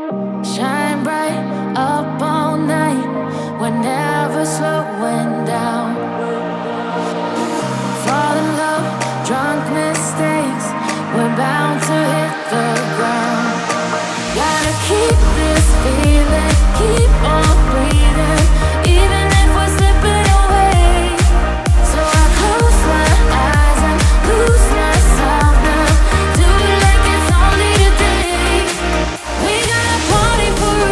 Shine bright up all night, we're never slowing down. Fall in love, drunk mistakes, we're bound to hit the ground. Gotta keep this feeling, keep on breathing, even if we're slipping away. So I close my eyes and lose myself now. Do it like it's only today. We got a party for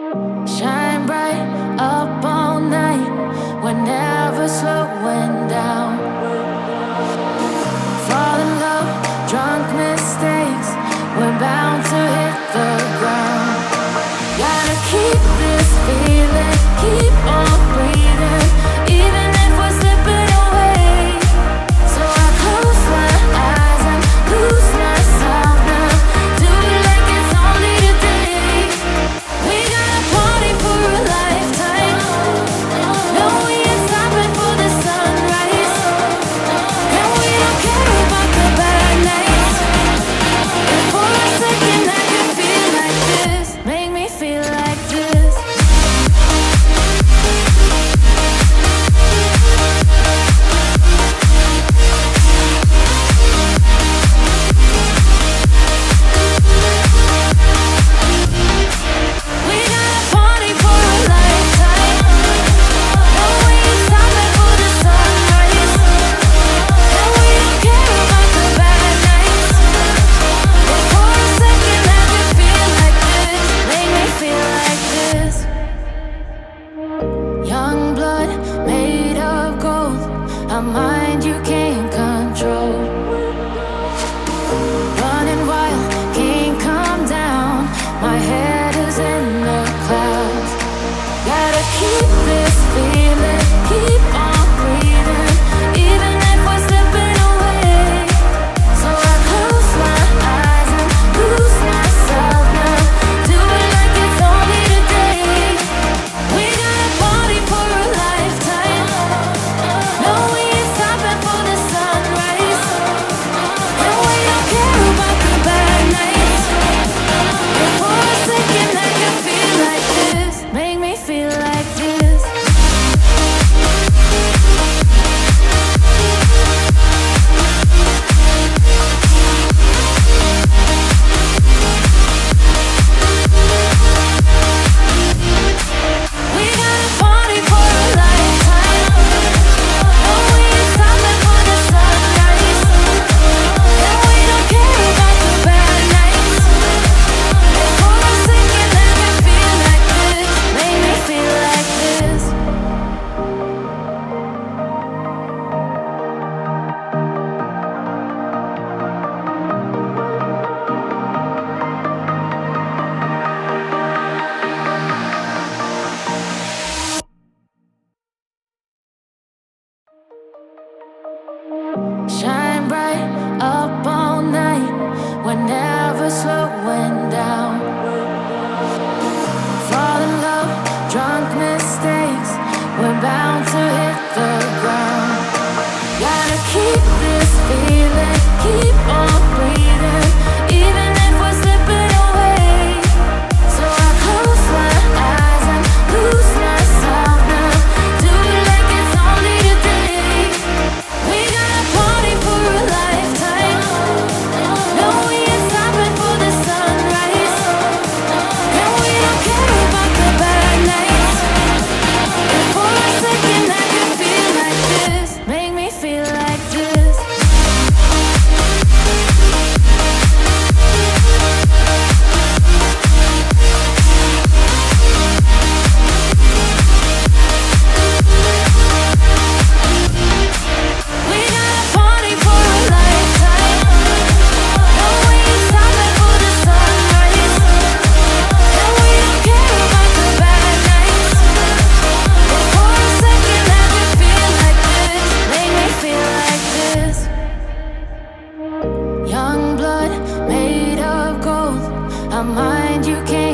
Shine bright up all night, we're never slowing down. Fall in love, drunk mistakes, we're bound to hit the ground. Gotta keep this feeling, keep on breathing, even if we're slipping away. So I close my eyes and lose myself now. Do it like it's only today. We got a party for a lifetime. No, we ain't stopping for the sunrise. And we don't care about the bad nights. And for a second I can feel like this. Make me feel like this. We got a party for a lifetime. No, we ain't stopping for the sunrise. And we don't care about the bad nights. But for a second I can feel like this. Make me feel like this. Young blood made of gold, a mind you can't control. Running wild, can't come down. My head is in the clouds. Gotta keep this feeling, keep on breathing, even if we're slipping away. So I close my eyes and lose myself now. Do it like it's only today. We got a party for a lifetime. No, we ain't stopping for the sunrise. And we don't care about the bad nights. And for a second I can feel like this. Make me feel like this. We got a party for a lifetime. No, we ain't stopping for the sunrise. And we don't care about the bad nights. And for a second I can feel like this. Make me feel like this. Shine bright up all night, we're never slowing down. Fall in love, drunk mistakes, we're bound to hit the ground. Gotta keep this feeling, keep on breathing, even if we're slipping away. So I close my eyes and lose myself now. Do it like it's only today. We got a party for a lifetime. No, we ain't stopping for the sunrise. And we don't care about the bad nights. And for a second I can feel like this. Make me feel like this. We got a party for a lifetime. No, we ain't stopping for the sunrise. And we don't care about the bad nights. But for a second I can feel like this. Make me feel like this. Young blood made of gold, a mind you can't